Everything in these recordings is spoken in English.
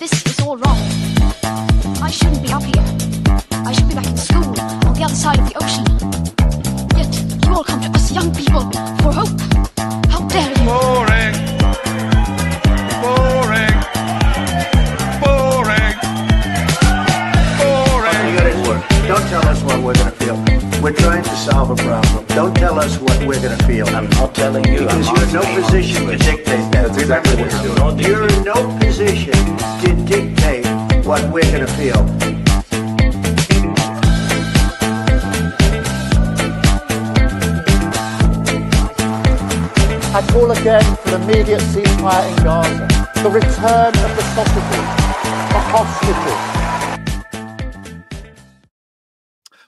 this is all wrong. I shouldn't be up here. I should be back in school on the other side of the ocean. Yet you all come to us young people for hope. How dare you? Boring. Boring. Boring. Boring. You got it work. Don't tell us what we're going to feel. We're trying to solve a problem. Don't tell us what we're going to feel. I'm not telling you. Because you're in no position to dictate that. Remember this. You're in no position to dictate what we're going to feel. I call again for an immediate ceasefire in Gaza, the return of the sausages, the hostages.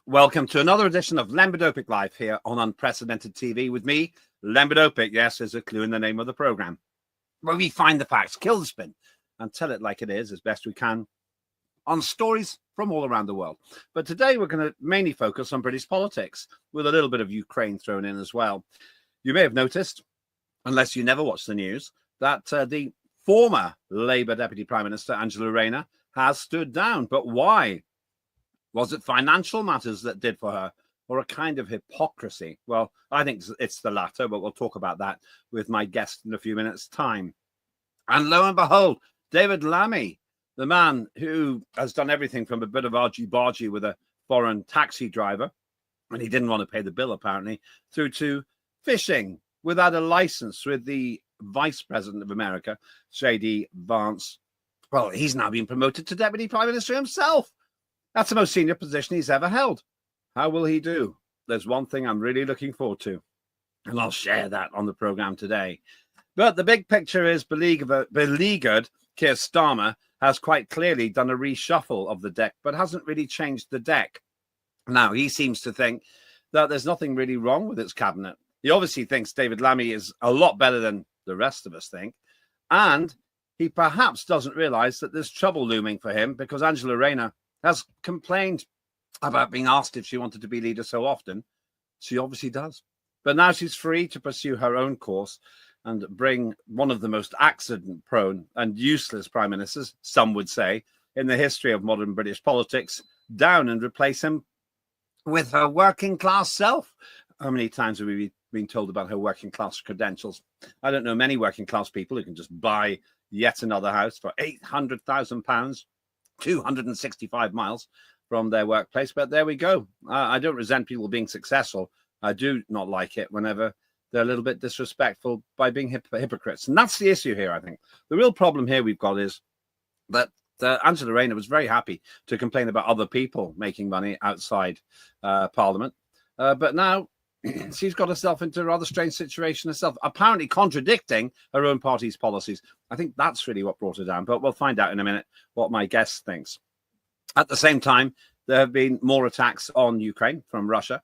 Welcome to another edition of Lembit Öpik Live here on Unprecedented TV with me, Lembit Öpik. Yes, there's a clue in the name of the program, where we find the facts, kill the spin, and tell it like it is as best we can on stories from all around the world. But today we're going to mainly focus on British politics with a little bit of Ukraine thrown in as well. You may have noticed, unless you never watch the news, that the former Labour Deputy Prime Minister, Angela Rayner, has stood down. But why? Was it financial matters that did for her, or a kind of hypocrisy? Well, I think it's the latter, but we'll talk about that with my guest in a few minutes' time. And lo and behold, David Lammy, the man who has done everything from a bit of argy-bargy with a foreign taxi driver, and he didn't want to pay the bill apparently, through to fishing without a license with the Vice President of America, J.D. Vance. Well, he's now been promoted to Deputy Prime Minister himself. That's the most senior position he's ever held. How will he do? There's one thing I'm really looking forward to, and I'll share that on the program today. But the big picture is beleaguered Keir Starmer has quite clearly done a reshuffle of the deck, but hasn't really changed the deck. Now, he seems to think that there's nothing really wrong with its cabinet. He obviously thinks David Lammy is a lot better than the rest of us think. And he perhaps doesn't realize that there's trouble looming for him because Angela Rayner has complained about being asked if she wanted to be leader so often. She obviously does. But now she's free to pursue her own course and bring one of the most accident-prone and useless prime ministers, some would say, in the history of modern British politics, down and replace him with her working-class self. How many times have we been told about her working-class credentials? I don't know many working-class people who can just buy yet another house for £800,000, 265 miles from their workplace. But there we go. I don't resent people being successful. I do not like it whenever they're a little bit disrespectful by being hypocrites. And that's the issue here, I think. The real problem here we've got is that Angela Rayner was very happy to complain about other people making money outside Parliament. But now she's got herself into a rather strange situation herself, apparently contradicting her own party's policies. I think that's really what brought her down, but we'll find out in a minute what my guest thinks. At the same time, there have been more attacks on Ukraine from Russia,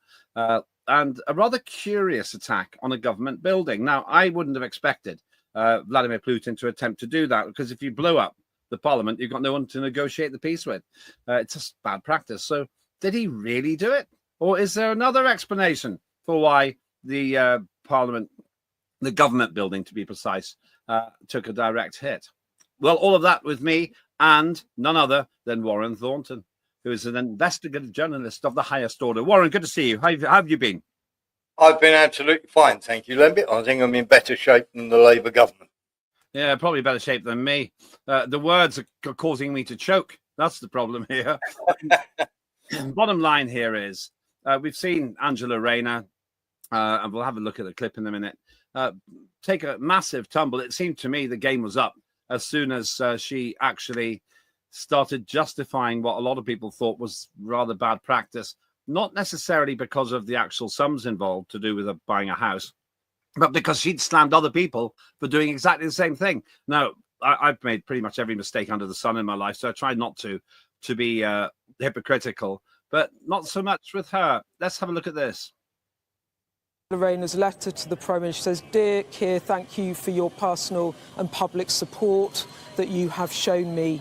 and a rather curious attack on a government building. Now, I wouldn't have expected Vladimir Putin to attempt to do that, because if you blow up the parliament, you've got no one to negotiate the peace with. It's just bad practice. So did he really do it? Or is there another explanation for why the parliament, the government building to be precise, took a direct hit? Well, all of that with me and none other than Warren Thornton, who is an investigative journalist of the highest order. Warren, good to see you. How have you been? I've been absolutely fine, thank you, Lembit. I think I'm in better shape than the Labour government. Yeah, probably better shape than me. The words are causing me to choke. That's the problem here. Bottom line here is we've seen Angela Rayner, and we'll have a look at the clip in a minute, take a massive tumble. It seemed to me the game was up as soon as she actually started justifying what a lot of people thought was rather bad practice, not necessarily because of the actual sums involved to do with buying a house, but because she'd slammed other people for doing exactly the same thing. Now, I've made pretty much every mistake under the sun in my life, so I try not to be hypocritical, but not so much with her. Let's have a look at this. Rayner's letter to the Prime Minister says, "Dear Keir, thank you for your personal and public support that you have shown me.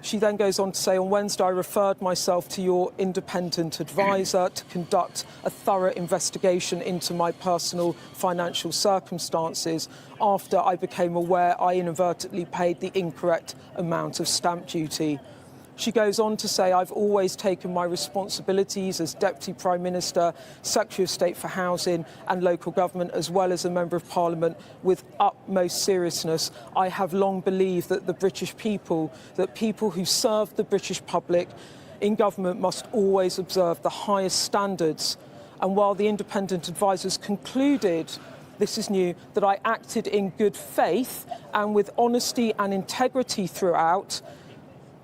She then goes on to say, on Wednesday, I referred myself to your independent advisor to conduct a thorough investigation into my personal financial circumstances after I became aware I inadvertently paid the incorrect amount of stamp duty. She goes on to say, I've always taken my responsibilities as Deputy Prime Minister, Secretary of State for Housing and Local Government, as well as a Member of Parliament, with utmost seriousness. I have long believed that the British people, that people who serve the British public in government must always observe the highest standards. And while the independent advisers concluded, this is new, that I acted in good faith and with honesty and integrity throughout,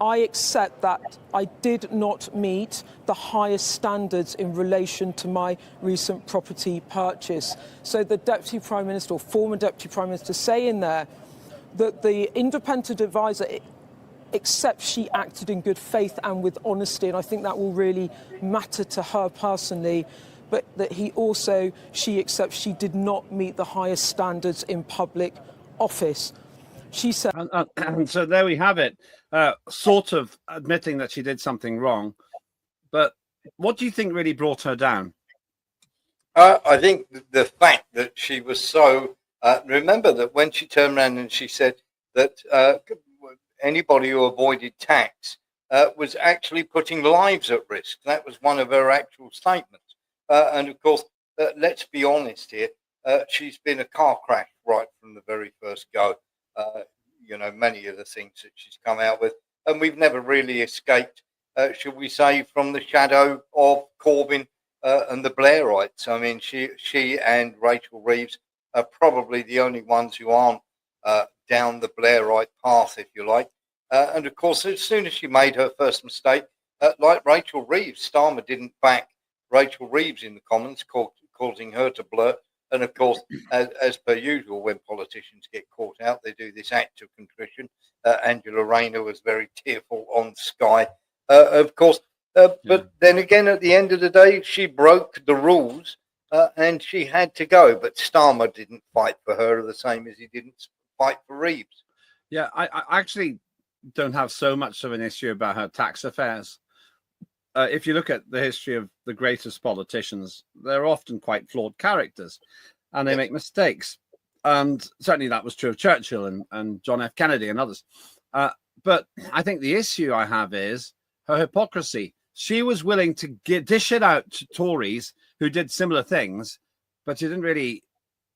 I accept that I did not meet the highest standards in relation to my recent property purchase. So the Deputy Prime Minister, or former Deputy Prime Minister, say in there that the independent advisor accepts she acted in good faith and with honesty, and I think that will really matter to her personally, but that she accepts she did not meet the highest standards in public office. She said... And so there we have it, sort of admitting that she did something wrong. But what do you think really brought her down? I think the fact that she was so... remember that when she turned around and she said that anybody who avoided tax was actually putting lives at risk. That was one of her actual statements. And of course, let's be honest here, she's been a car crash right from the very first go. Many of the things that she's come out with, and we've never really escaped, should we say, from the shadow of Corbyn and the Blairites. I mean, she and Rachel Reeves are probably the only ones who aren't down the Blairite path, if you like. And of course, as soon as she made her first mistake, like Rachel Reeves, Starmer didn't back Rachel Reeves in the Commons, causing her to blurt. And of course, as per usual, when politicians get caught out, they do this act of contrition. Angela Rayner was very tearful on Sky, of course. But then again, at the end of the day, she broke the rules and she had to go. But Starmer didn't fight for her the same as he didn't fight for Reeves. Yeah, I actually don't have so much of an issue about her tax affairs. If you look at the history of the greatest politicians, they're often quite flawed characters and they make mistakes. And certainly that was true of Churchill and John F. Kennedy and others. But I think the issue I have is her hypocrisy. She was willing to dish it out to Tories who did similar things, but she didn't really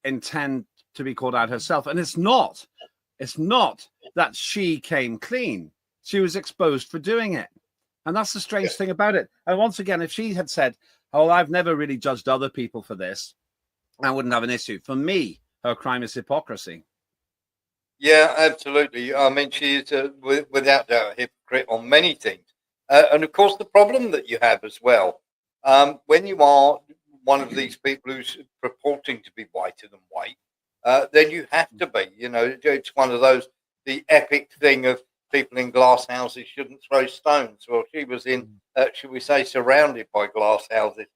intend to be called out herself. And it's not that she came clean. She was exposed for doing it. And that's the strange thing about it. And once again, if she had said, oh, I've never really judged other people for this, I wouldn't have an issue. For me, her crime is hypocrisy. Yeah, absolutely. I mean, she is, without doubt, a hypocrite on many things. And of course, the problem that you have as well, when you are one of these people who's purporting to be whiter than white, then you have to be. It's one of those, the epic thing of people in glass houses shouldn't throw stones. Well, she was in, should we say, surrounded by glass houses,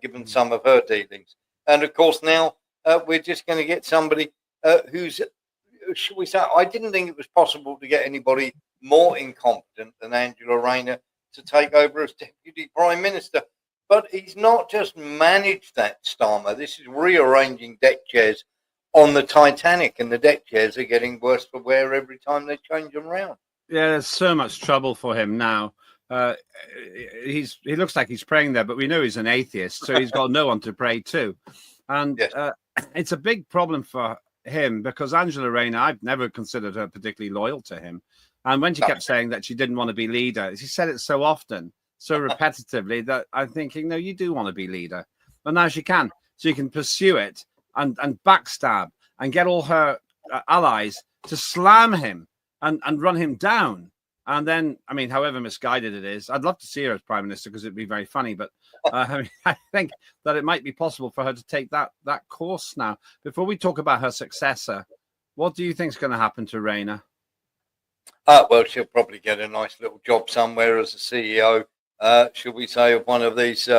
given some of her dealings. And of course, now we're just going to get somebody who's, should we say, I didn't think it was possible to get anybody more incompetent than Angela Rayner to take over as Deputy Prime Minister. But he's not just managed that, Starmer. This is rearranging deck chairs on the Titanic, and the deck chairs are getting worse for wear every time they change them around. Yeah, there's so much trouble for him now. He looks like he's praying there, but we know he's an atheist, so he's got no one to pray to. And yes. It's a big problem for him because Angela Rayner, I've never considered her particularly loyal to him. And when she kept saying that she didn't want to be leader, she said it so often, so repetitively, that I'm thinking, no, you do want to be leader. But now she can. She can pursue it and backstab and get all her allies to slam him and run him down. And then, I mean, however misguided it is, I'd love to see her as Prime Minister because it'd be very funny. But I think that it might be possible for her to take that course now. Before we talk about her successor, what do you think is going to happen to Rayner? Well, she'll probably get a nice little job somewhere as a CEO, should we say, of one of these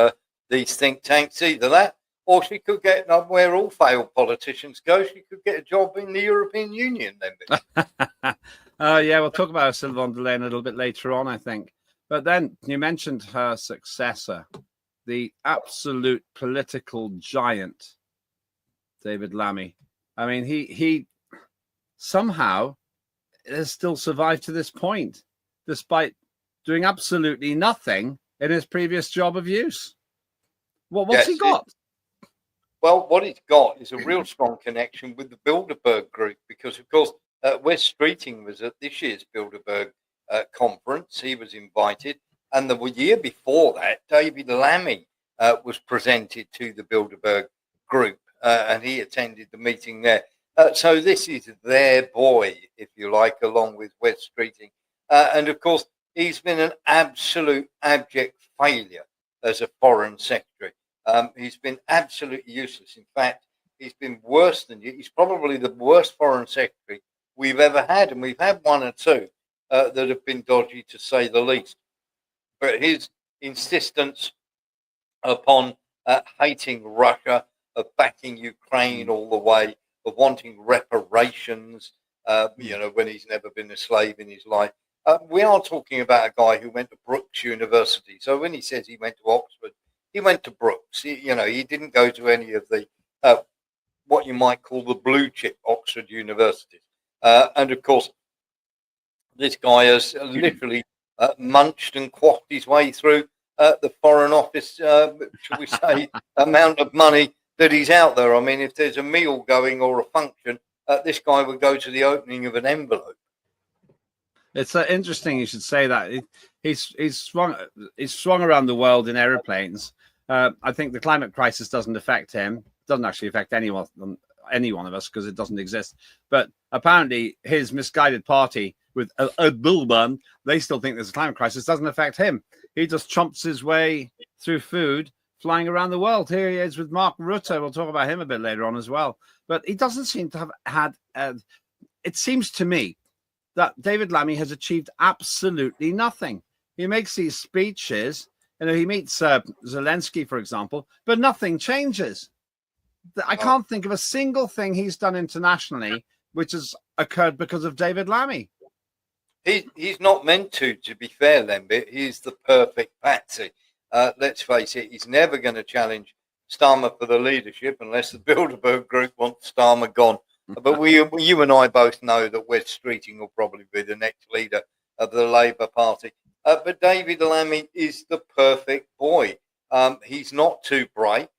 think tanks. Either that, or she could get, where all failed politicians go, she could get a job in the European Union then. Yeah, we'll talk about Ursula von der Leyen a little bit later on, I think. But then you mentioned her successor, the absolute political giant, David Lammy. I mean, he somehow has still survived to this point, despite doing absolutely nothing in his previous job of use. What's he got? Well, what he's got is a real strong connection with the Bilderberg Group, because, of course, Wes Streeting was at this year's Bilderberg conference. He was invited. And the year before that, David Lammy was presented to the Bilderberg Group, and he attended the meeting there. So this is their boy, if you like, along with Wes Streeting. And, of course, he's been an absolute abject failure as a foreign secretary. He's been absolutely useless. In fact, he's been worse than you. He's probably the worst foreign secretary we've ever had, and we've had one or two that have been dodgy, to say the least. But his insistence upon hating Russia, of backing Ukraine all the way, of wanting reparations, when he's never been a slave in his life. We are talking about a guy who went to Brookes University. So when he says he went to Oxford, he went to Brookes. He didn't go to any of the what you might call the blue chip Oxford universities. And of course, this guy has literally munched and quaffed his way through the Foreign Office, shall we say, amount of money that he's out there. I mean, if there's a meal going or a function, this guy would go to the opening of an envelope. It's interesting you should say that. He's swung around the world in aeroplanes. I think the climate crisis doesn't affect him. It doesn't actually affect any one of us because it doesn't exist. But apparently his misguided party with a Bulban, they still think there's a climate crisis. Doesn't affect him. He just chomps his way through food, flying around the world. Here he is with Mark Rutte. We'll talk about him a bit later on as well. But he doesn't seem to have had... it seems to me that David Lammy has achieved absolutely nothing. He makes these speeches, he meets Zelensky, for example, but nothing changes. I can't think of a single thing he's done internationally which has occurred because of David Lammy. He's not meant to be fair, Lembit. He's the perfect patsy. Let's face it, he's never going to challenge Starmer for the leadership unless the Bilderberg Group wants Starmer gone. But you and I both know that Wes Streeting will probably be the next leader of the Labour Party. But David Lammy is the perfect boy. He's not too bright.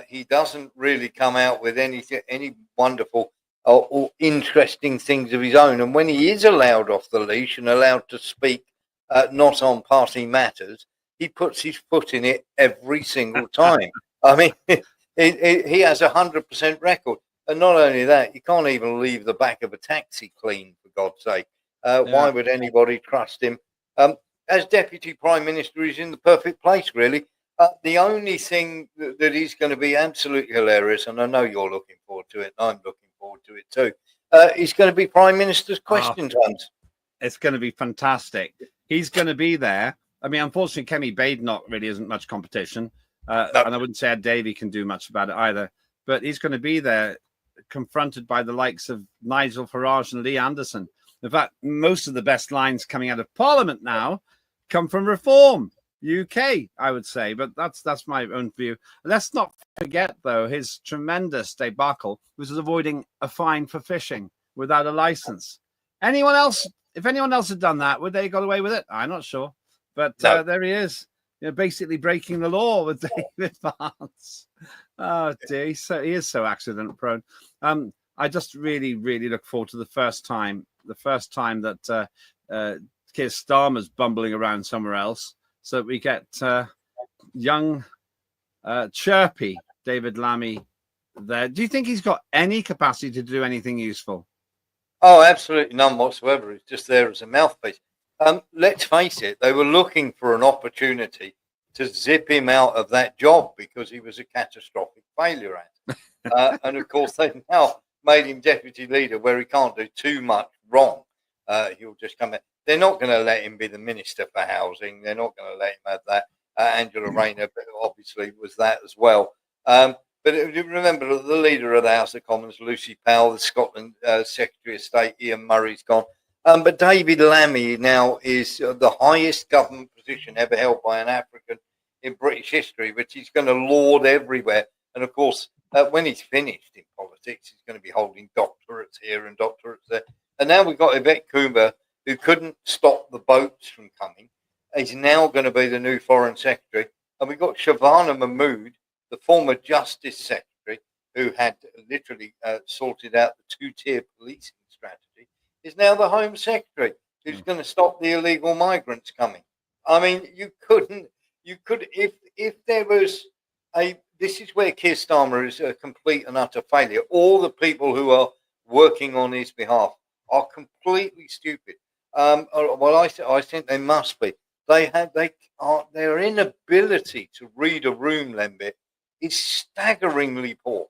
He doesn't really come out with any wonderful or interesting things of his own. And when he is allowed off the leash and allowed to speak not on party matters, he puts his foot in it every single time. I mean, he has 100% record. And not only that, you can't even leave the back of a taxi clean, for God's sake. Why would anybody trust him? As Deputy Prime Minister, he's in the perfect place, really. The only thing that is going to be absolutely hilarious, and I know you're looking forward to it, and I'm looking forward to it too, is going to be Prime Minister's question times. It's going to be fantastic. He's going to be there. I mean, unfortunately, Kemi Badenoch really isn't much competition. And I wouldn't say Ed Davey can do much about it either. But he's going to be there, confronted by the likes of Nigel Farage and Lee Anderson. In fact, most of the best lines coming out of Parliament now come from Reform UK, I would say, but that's my own view. Let's not forget, though, his tremendous debacle was avoiding a fine for fishing without a license. If anyone else had done that, would they have got away with it? I'm not sure, but no. There he is, basically breaking the law with David Vance. Oh dear, he is so accident prone. I just really, really look forward to the first time that Keir Starmer's bumbling around somewhere else, so that we get young, chirpy David Lammy there. Do you think he's got any capacity to do anything useful? Oh, absolutely none whatsoever. He's just there as a mouthpiece. Let's face it, they were looking for an opportunity to zip him out of that job because he was a catastrophic failure at it. And of course, they've now made him deputy leader where he can't do too much wrong. He'll just come in. They're not going to let him be the Minister for Housing. They're not going to let him have that. Angela Rayner obviously was that as well. But remember, the leader of the House of Commons, Lucy Powell, the Scotland Secretary of State, Ian Murray's gone. But David Lammy now is the highest government position ever held by an African in British history, which he's going to lord everywhere. And of course, when he's finished in politics, he's going to be holding doctorates here and doctorates there. And now we've got Yvette Cooper, who couldn't stop the boats from coming. He's now going to be the new Foreign Secretary. And we've got Shavana Mahmood, the former Justice Secretary, who had literally sorted out the two-tier policing strategy, is now the Home Secretary, who's going to stop the illegal migrants coming. I mean, if there was this is where Keir Starmer is a complete and utter failure. All the people who are working on his behalf are completely stupid. Well, I think they must be. Their inability to read a room, Lembit, is staggeringly poor.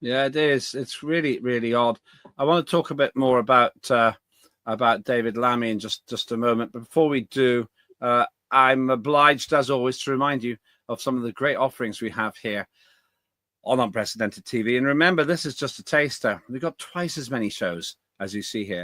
Yeah, it is. It's really, really odd. I want to talk a bit more about David Lammy in just a moment. But before we do, I'm obliged, as always, to remind you of some of the great offerings we have here on Unprecedented TV. And remember, this is just a taster. We've got twice as many shows as you see here.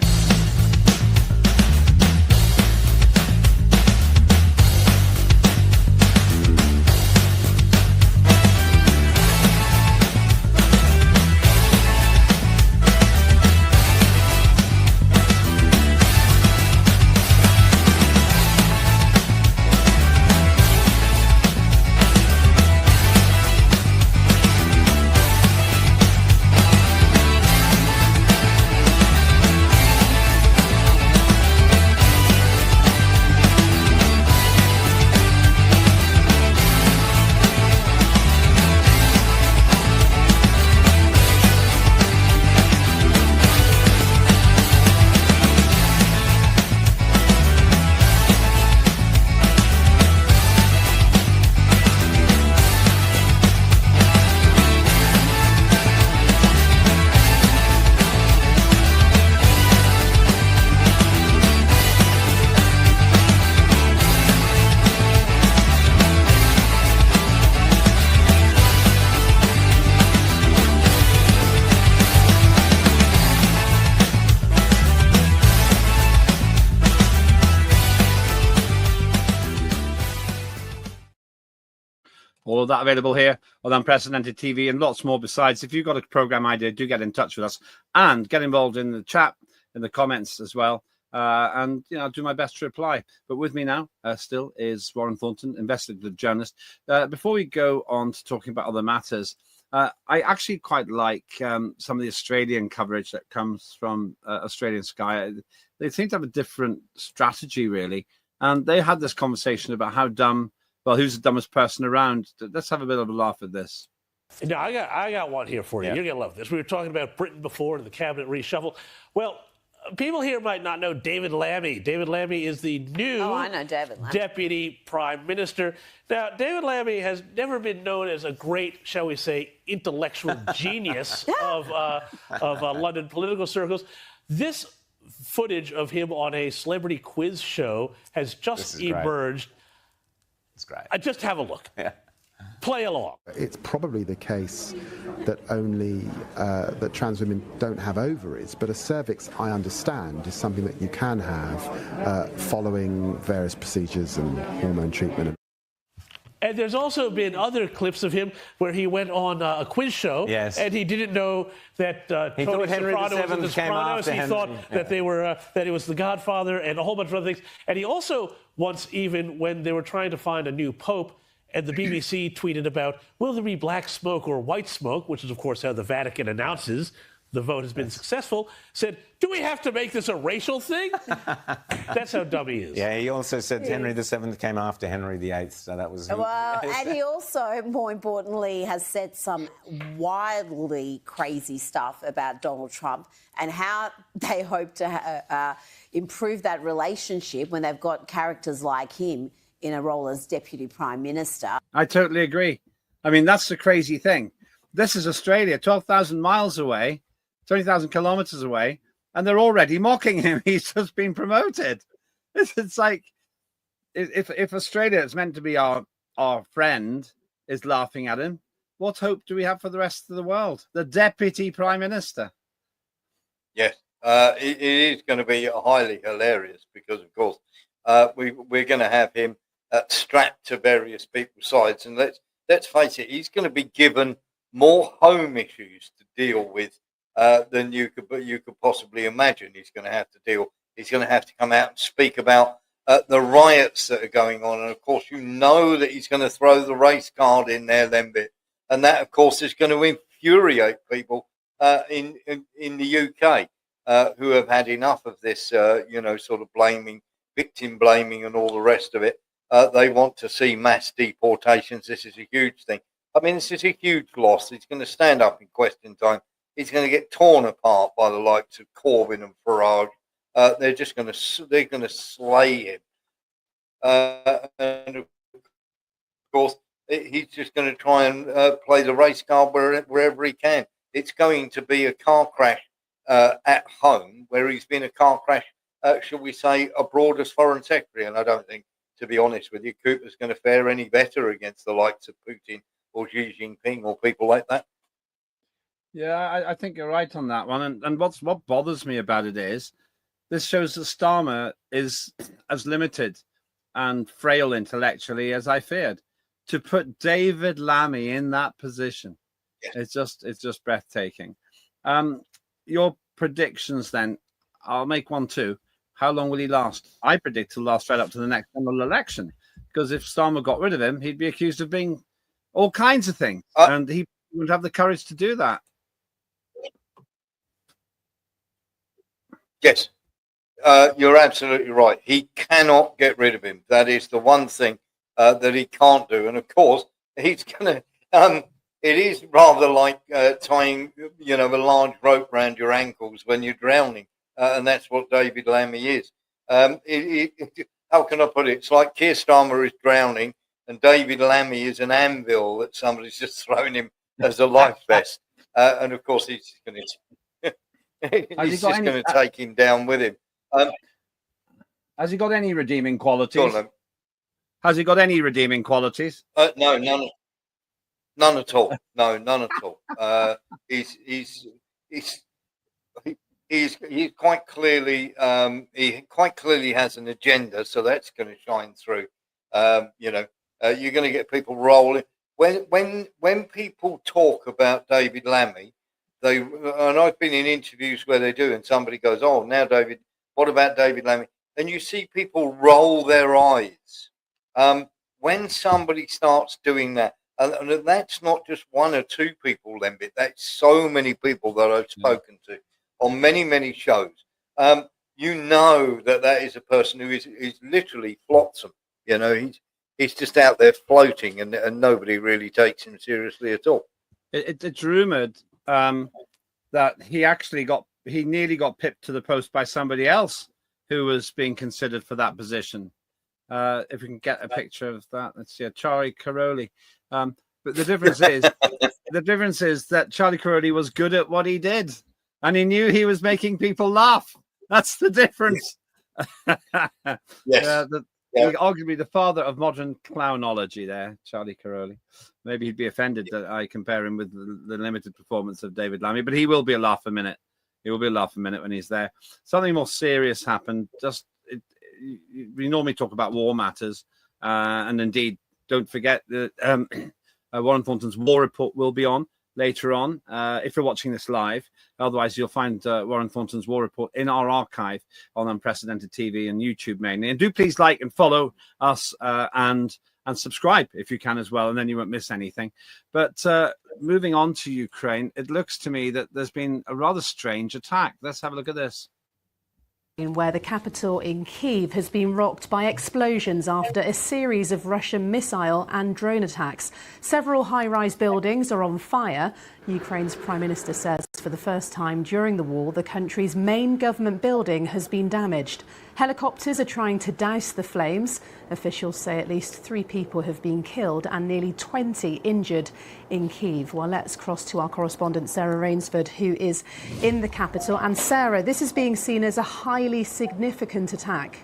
All of that available here on Unprecedented TV and lots more besides. If you've got a program idea, do get in touch with us and get involved in the chat, in the comments as well. And, I'll do my best to reply. But with me now still is Warren Thornton, investigative journalist. Before we go on to talking about other matters, I actually quite like some of the Australian coverage that comes from Australian Sky. They seem to have a different strategy, really. And they had this conversation about how dumb, well, who's the dumbest person around. Let's have a bit of a laugh at this. No, I got one here for you. Yeah. You're going to love this. We were talking about Britain before and the cabinet reshuffle. Well, people here might not know David Lammy. David Lammy is the new I know David Lammy. Deputy Prime Minister. Now, David Lammy has never been known as a great, shall we say, intellectual genius of London political circles. This footage of him on a celebrity quiz show has just emerged. It's great. Just have a look. Yeah. Play along. It's probably the case that only that trans women don't have ovaries, but a cervix, I understand, is something that you can have following various procedures and hormone treatment. And there's also been other clips of him where he went on a quiz show, and he didn't know that Tony Soprano was in The Sopranos. He thought that they were that it was The Godfather and a whole bunch of other things. And he also once, even when they were trying to find a new pope, and the BBC tweeted about, will there be black smoke or white smoke, which is, of course, how the Vatican announces the vote has been successful, said, do we have to make this a racial thing? That's how dumb he is. Yeah, he also said Henry VII came after Henry VIII, so that was... Well, and he also, more importantly, has said some wildly crazy stuff about Donald Trump and how they hope to improve that relationship when they've got characters like him in a role as Deputy Prime Minister. I totally agree. I mean, that's the crazy thing. This is Australia, 12,000 miles away, 20,000 kilometers away, and they're already mocking him. He's just been promoted. It's like, if Australia is meant to be our friend, is laughing at him, what hope do we have for the rest of the world? The Deputy Prime Minister. Yes. It is going to be highly hilarious because, of course, we're going to have him strapped to various people's sides, and let's face it, he's going to be given more home issues to deal with than you could possibly imagine. He's going to have to deal. He's going to have to come out and speak about the riots that are going on, and of course, you know that he's going to throw the race card in there, Lembit, and that, of course, is going to infuriate people in the UK. Who have had enough of this, sort of victim blaming and all the rest of it. They want to see mass deportations. This is a huge thing. I mean, this is a huge loss. He's going to stand up in question time. He's going to get torn apart by the likes of Corbyn and Farage. They're going to slay him. And of course, he's just going to try and play the race card wherever he can. It's going to be a car crash at home, where he's been a car crash, shall we say, abroad as foreign secretary. And I don't think, to be honest with you, Cooper's going to fare any better against the likes of Putin or Xi Jinping or people like that. Yeah, I think you're right on that one. And what bothers me about it is this shows that Starmer is as limited and frail intellectually as I feared. To put David Lammy in that position, it's just breathtaking. Your predictions then, I'll make one too. How long will he last? I predict he'll last right up to the next general election, because if Starmer got rid of him, he'd be accused of being all kinds of things, and he wouldn't have the courage to do that. Yes, you're absolutely right. He cannot get rid of him. That is the one thing that he can't do. And of course, he's going to... it is rather like tying, a large rope around your ankles when you're drowning, and that's what David Lammy is. How can I put it? It's like Keir Starmer is drowning, and David Lammy is an anvil that somebody's just thrown him as a life vest, and of course he's going to take him down with him. Has he got any redeeming qualities? Has he got any redeeming qualities? No, none. None at all. No, none at all. He's quite clearly he quite clearly has an agenda, so that's going to shine through. You're going to get people rolling when people talk about David Lammy. And I've been in interviews where they do, and somebody goes, "Oh, now David, what about David Lammy?" And you see people roll their eyes when somebody starts doing that. And that's not just one or two people, Lembit. That's so many people that I've spoken to on many, many shows. That is a person who is literally flotsam. He's just out there floating, and nobody really takes him seriously at all. It's rumoured that he nearly got pipped to the post by somebody else who was being considered for that position. If we can get a picture of that, let's see, Charlie Caroli. But the difference is that Charlie Caroli was good at what he did, and he knew he was making people laugh. That's the difference. Yes. Arguably the father of modern clownology there, Charlie Caroli. Maybe he'd be offended that I compare him with the limited performance of David Lammy, but he will be a laugh a minute. He will be a laugh a minute when he's there. Something more serious happened. We normally talk about war matters, and indeed, don't forget that Warren Thornton's war report will be on later on, if you're watching this live. Otherwise, you'll find Warren Thornton's war report in our archive on Unprecedented TV and YouTube mainly. And do please like and follow us and subscribe if you can as well, and then you won't miss anything. But moving on to Ukraine, it looks to me that there's been a rather strange attack. Let's have a look at this. Where the capital in Kyiv has been rocked by explosions after a series of Russian missile and drone attacks. Several high-rise buildings are on fire. Ukraine's Prime Minister says for the first time during the war, the country's main government building has been damaged. Helicopters are trying to douse the flames. Officials say at least 3 people have been killed and nearly 20 injured in Kyiv. Well, let's cross to our correspondent Sarah Rainsford, who is in the capital. And Sarah, this is being seen as a highly significant attack.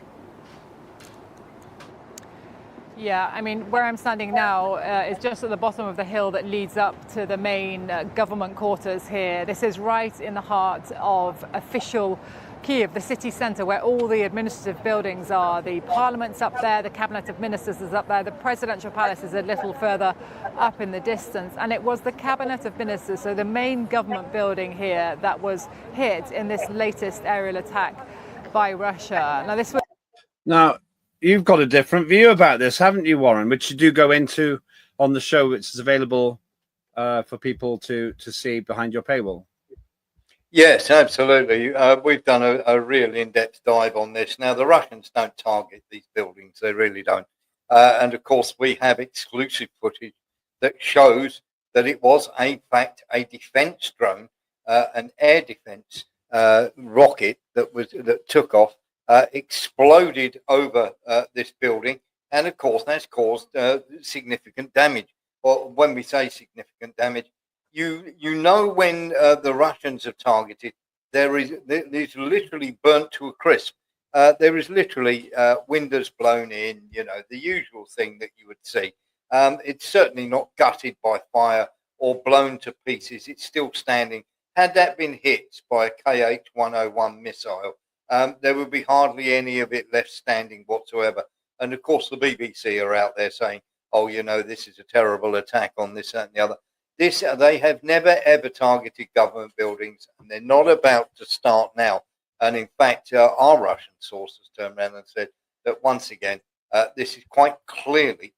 Yeah, I mean, where I'm standing now is just at the bottom of the hill that leads up to the main government quarters here. This is right in the heart of official Kiev, the city centre, where all the administrative buildings are. The parliament's up there, the cabinet of ministers is up there, the presidential palace is a little further up in the distance. And it was the cabinet of ministers, so the main government building here, that was hit in this latest aerial attack by Russia. Now, this was... Now, you've got a different view about this, haven't you, Warren? Which you do go into on the show, which is available for people to see behind your paywall. Yes, absolutely. We've done a real in-depth dive on this. Now, the Russians don't target these buildings. They really don't. And, of course, we have exclusive footage that shows that it was, in fact, a defense drone, an air defense rocket that took off, exploded over this building. And, of course, that's caused significant damage. Well, when we say significant damage, you know when the Russians have targeted, there's literally burnt to a crisp. There is literally windows blown in, the usual thing that you would see. It's certainly not gutted by fire or blown to pieces. It's still standing. Had that been hit by a KH-101 missile, there would be hardly any of it left standing whatsoever. And of course, the BBC are out there saying, oh, this is a terrible attack on this, that, and the other. They have never, ever targeted government buildings, and they're not about to start now. And in fact, our Russian sources turned around and said that once again, this is quite clearly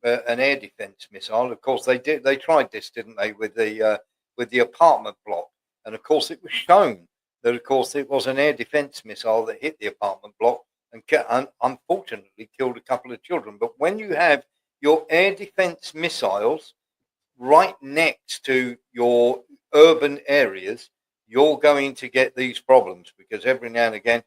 an air defense missile. Of course, they tried this, didn't they, with the apartment block? And of course, it was shown that, of course, it was an air defense missile that hit the apartment block and unfortunately killed a couple of children. But when you have your air defense missiles right next to your urban areas, you're going to get these problems, because every now and again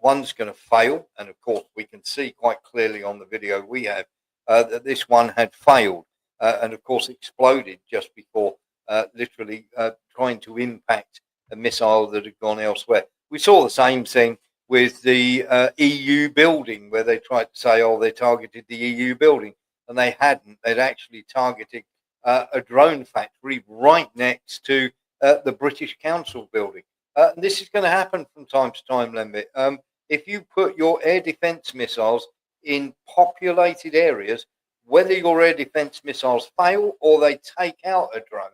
one's going to fail. And of course, we can see quite clearly on the video we have that this one had failed and of course exploded just before literally trying to impact a missile that had gone elsewhere. We saw the same thing with the EU building, where they tried to say, oh, they targeted the EU building, and they hadn't. They'd actually targeted a drone factory right next to the British Council building. And this is going to happen from time to time, Lembit. If you put your air defense missiles in populated areas, whether your air defense missiles fail or they take out a drone,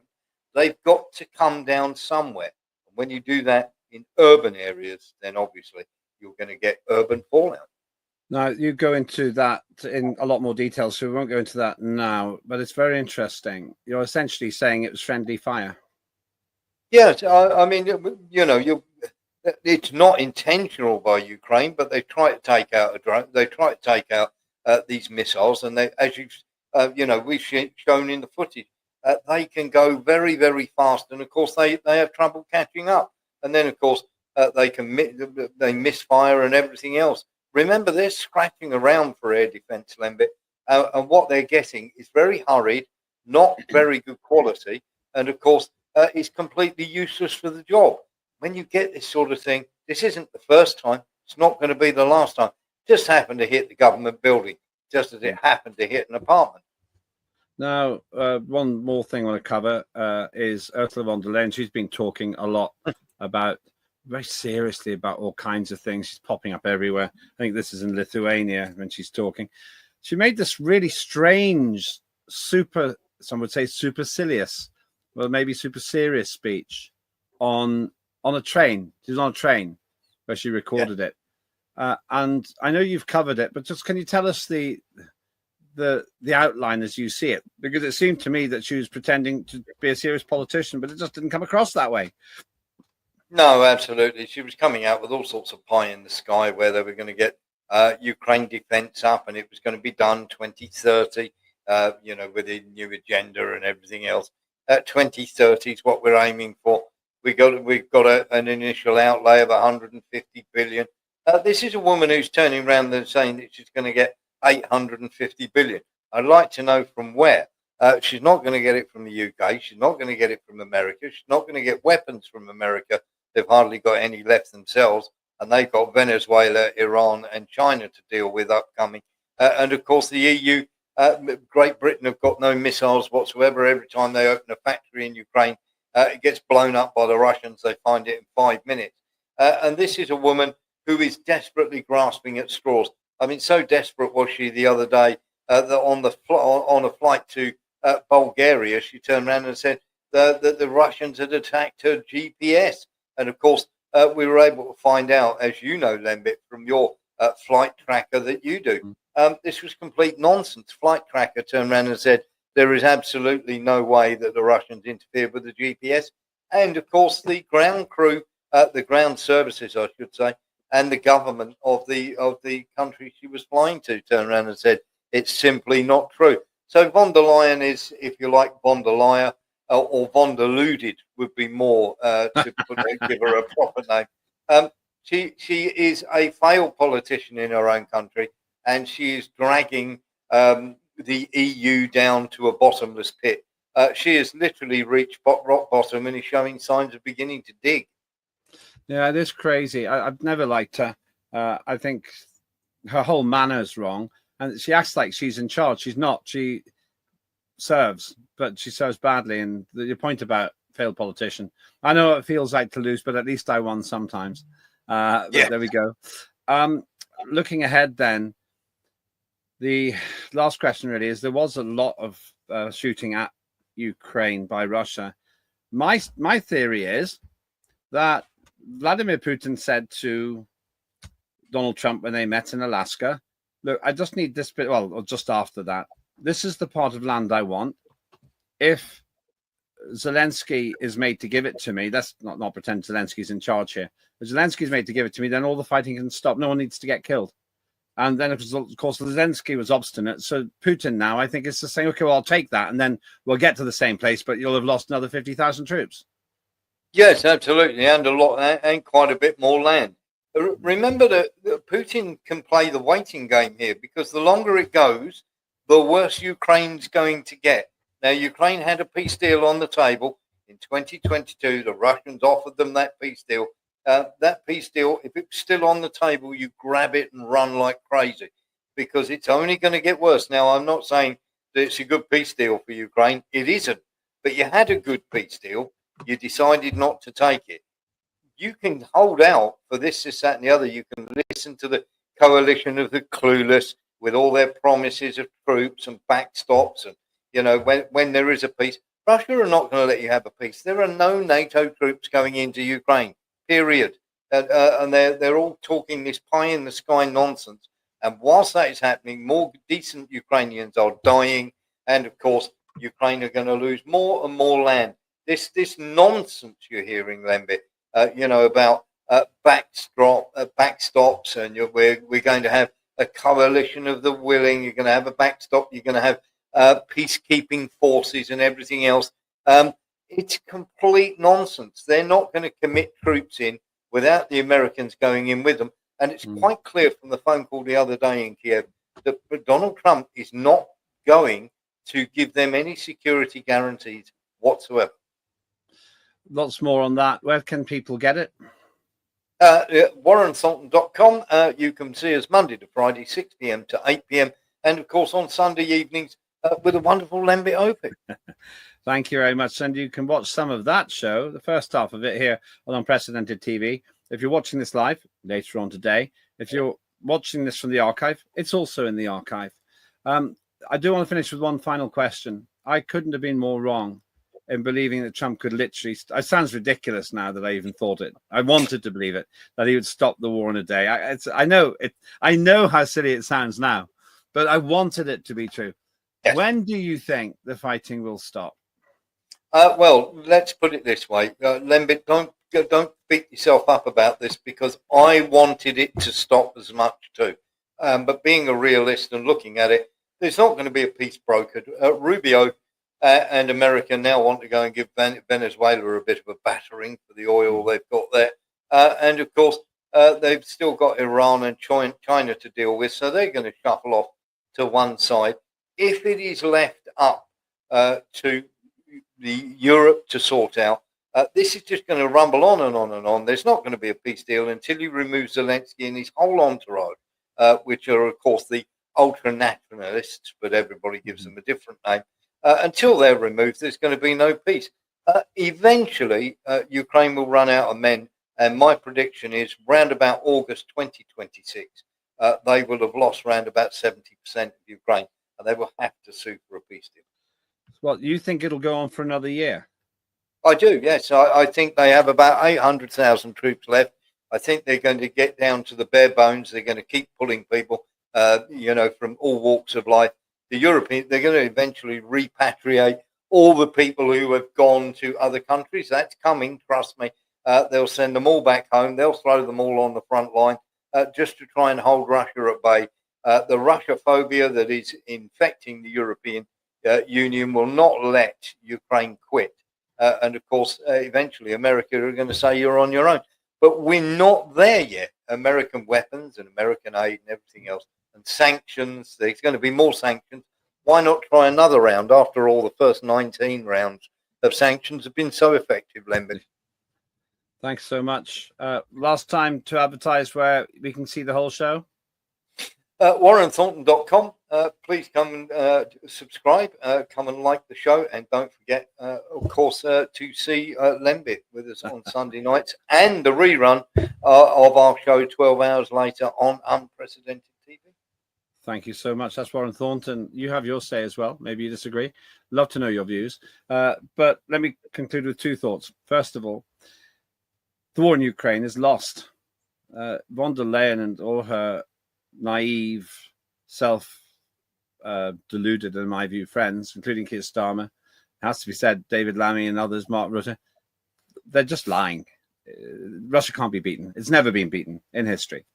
they've got to come down somewhere. And when you do that in urban areas, then obviously you're going to get urban fallout. Now, you go into that in a lot more detail, so we won't go into that now, but it's very interesting. You're essentially saying it was friendly fire. Yes, I mean, it's not intentional by Ukraine, but they try to take out a drone. They try to take out these missiles, and they, as we've shown in the footage, they can go very, very fast, and of course they have trouble catching up. And then, of course, they misfire and everything else. Remember, they're scratching around for air defense, Lembit, and what they're getting is very hurried, not very good quality, and of course, it's completely useless for the job. When you get this sort of thing, this isn't the first time. It's not going to be the last time. It just happened to hit the government building, just as it happened to hit an apartment. Now, one more thing I want to cover is Ursula von der Leyen. She's been talking a lot very seriously about all kinds of things. She's popping up everywhere. I think this is in Lithuania when she's talking. She made this really strange, some would say supercilious, well, maybe super serious speech on a train. She was on a train where she recorded it. And I know you've covered it, but just can you tell us the outline as you see it? Because it seemed to me that she was pretending to be a serious politician, but it just didn't come across that way. No, absolutely. She was coming out with all sorts of pie in the sky, where they were going to get Ukraine defense up, and it was going to be done 2030, with a new agenda and everything else. 2030 is what we're aiming for. We've got an initial outlay of 150 billion. This is a woman who's turning around and saying that she's going to get 850 billion. I'd like to know from where. She's not going to get it from the UK. She's not going to get it from America. She's not going to get weapons from America. They've hardly got any left themselves, and they've got Venezuela, Iran, and China to deal with upcoming. And of course, the EU, Great Britain have got no missiles whatsoever. Every time they open a factory in Ukraine, it gets blown up by the Russians. They find it in 5 minutes. And this is a woman who is desperately grasping at straws. I mean, so desperate was she the other day that on a flight to Bulgaria, she turned around and said that the Russians had attacked her GPS. And of course, we were able to find out, as you know, Lembit, from your flight tracker that you do. This was complete nonsense. Flight tracker turned around and said there is absolutely no way that the Russians interfered with the GPS. And of course, the ground crew, the ground services, I should say, and the government of the country she was flying to turned around and said it's simply not true. So von der Leyen is, if you like, von der Leyen, or von der Luded would be more to give her a proper name. She is a failed politician in her own country, and she is dragging the EU down to a bottomless pit. She has literally reached rock bottom and is showing signs of beginning to dig. Yeah, it is crazy. I've never liked her. I think her whole manner is wrong, and she acts like she's in charge. She's not. She serves, but she serves badly. And your point about failed politician, I know what it feels like to lose, but at least I won sometimes. Yeah. There we go. Looking ahead, then, the last question really is: there was a lot of shooting at Ukraine by Russia. My theory is that Vladimir Putin said to Donald Trump when they met in Alaska, look, I just need this bit, well, or just after that, this is the part of land I want. If Zelensky is made to give it to me, that's not pretend Zelensky's in charge here. If Zelensky's made to give it to me, then all the fighting can stop. No one needs to get killed. And then, of course, Zelensky was obstinate. So Putin now, I think, is the same. Okay, well, I'll take that. And then we'll get to the same place, but you'll have lost another 50,000 troops. Yes, absolutely. And a lot, and quite a bit more land. Remember that Putin can play the waiting game here, because the longer it goes, the worse Ukraine's going to get. Now, Ukraine had a peace deal on the table in 2022. The Russians offered them that peace deal. That peace deal, if it's still on the table, you grab it and run like crazy, because it's only going to get worse. Now, I'm not saying that it's a good peace deal for Ukraine. It isn't. But you had a good peace deal. You decided not to take it. You can hold out for this, that, and the other. You can listen to the coalition of the clueless with all their promises of troops and backstops. And, you know, when there is a peace, Russia are not going to let you have a peace. There are no NATO troops going into Ukraine, period. And they're all talking this pie-in-the-sky nonsense. And whilst that is happening, more decent Ukrainians are dying. And, of course, Ukraine are going to lose more and more land. This nonsense you're hearing, Lembit, you know, about backstops, and we're going to have a coalition of the willing. You're going to have a backstop. You're going to have peacekeeping forces and everything else. It's complete nonsense. They're not going to commit troops in without the Americans going in with them. And it's quite clear from the phone call the other day in Kiev that Donald Trump is not going to give them any security guarantees whatsoever. Lots more on that. Where can people get it? WarrenThornton.com. You can see us Monday to Friday, 6 p.m. to 8 p.m. And, of course, on Sunday evenings with a wonderful Lembit Öpik. Thank you very much. And you can watch some of that show, the first half of it, here on Unprecedented TV. If you're watching this live later on today, if you're watching this from the archive, it's also in the archive. I do want to finish with one final question. I couldn't have been more wrong in believing that Trump could literally... It sounds ridiculous now that I even thought it. I wanted to believe it, that he would stop the war in a day. I know how silly it sounds now, but I wanted it to be true. Yes. When do you think the fighting will stop? Well, let's put it this way. Lembit, don't beat yourself up about this, because I wanted it to stop as much too. But being a realist and looking at it, there's not going to be a peace brokered. Rubio and America now want to go and give Venezuela a bit of a battering for the oil they've got there. And, of course, they've still got Iran and China to deal with, so they're going to shuffle off to one side. If it is left up to the Europe to sort out, this is just going to rumble on and on and on. There's not going to be a peace deal until he removes Zelensky and his whole entourage, which are, of course, the ultra-nationalists, but everybody gives them a different name. Until they're removed, there's going to be no peace. Eventually, Ukraine will run out of men, and my prediction is round about August 2026, they will have lost round about 70% of Ukraine, and they will have to sue for a peace deal. Well, you think it'll go on for another year? I do, yes. I think they have about 800,000 troops left. I think they're going to get down to the bare bones. They're going to keep pulling people, from all walks of life. The European, they're going to eventually repatriate all the people who have gone to other countries. That's coming, trust me. They'll send them all back home. They'll throw them all on the front line just to try and hold Russia at bay. The Russia-phobia that is infecting the European Union will not let Ukraine quit. And of course, eventually America are going to say you're on your own. But we're not there yet. American weapons and American aid and everything else. And sanctions, there's going to be more sanctions. Why not try another round after all the first 19 rounds of sanctions have been so effective, Lembit? Thanks so much. Last time to advertise where we can see the whole show. WarrenThornton.com. Please come and subscribe, come and like the show, and don't forget, of course, to see Lembit with us on Sunday nights and the rerun of our show 12 hours later on Unprecedented TV. Thank you so much. That's Warren Thornton. You have your say as well. Maybe you disagree. Love to know your views. But let me conclude with two thoughts. First of all, the war in Ukraine is lost. Von der Leyen and all her naive, deluded, in my view, friends, including Keir Starmer, has to be said, David Lammy and others, Mark Rutte, they're just lying. Russia can't be beaten. It's never been beaten in history.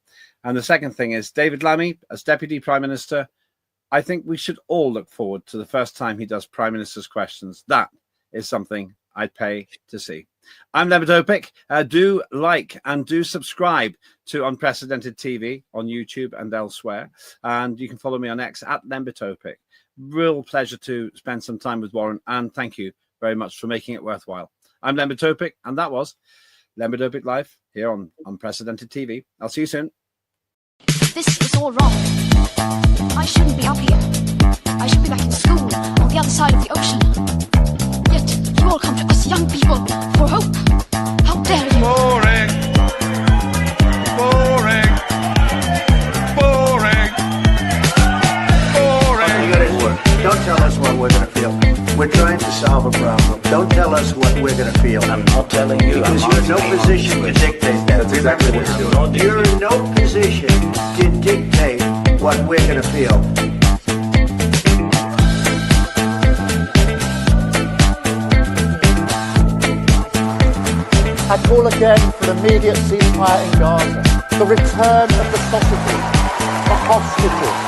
And the second thing is, David Lammy, as Deputy Prime Minister, I think we should all look forward to the first time he does Prime Minister's questions. That is something I'd pay to see. I'm Lembit Öpik. Do like and do subscribe to Unprecedented TV on YouTube and elsewhere. And you can follow me on X at Lembit Öpik. Real pleasure to spend some time with Warren, and thank you very much for making it worthwhile. I'm Lembit Öpik, and that was Lembit Öpik Live here on Unprecedented TV. I'll see you soon. This is all wrong. I shouldn't be up here. I should be back in school on the other side of the ocean. Yet you all come to us young people for hope. How dare you? Boring. Boring. Boring. Boring. You got to work. Don't tell us what we're going to feel. We're trying to solve a problem. Don't tell us what we're going to feel. I'm not telling you. Because you're in no position to dictate that. That's exactly what you're doing. You're in no position to dictate what we're going to feel. I call again for an immediate ceasefire in Gaza, the return of the sausages, the hostages,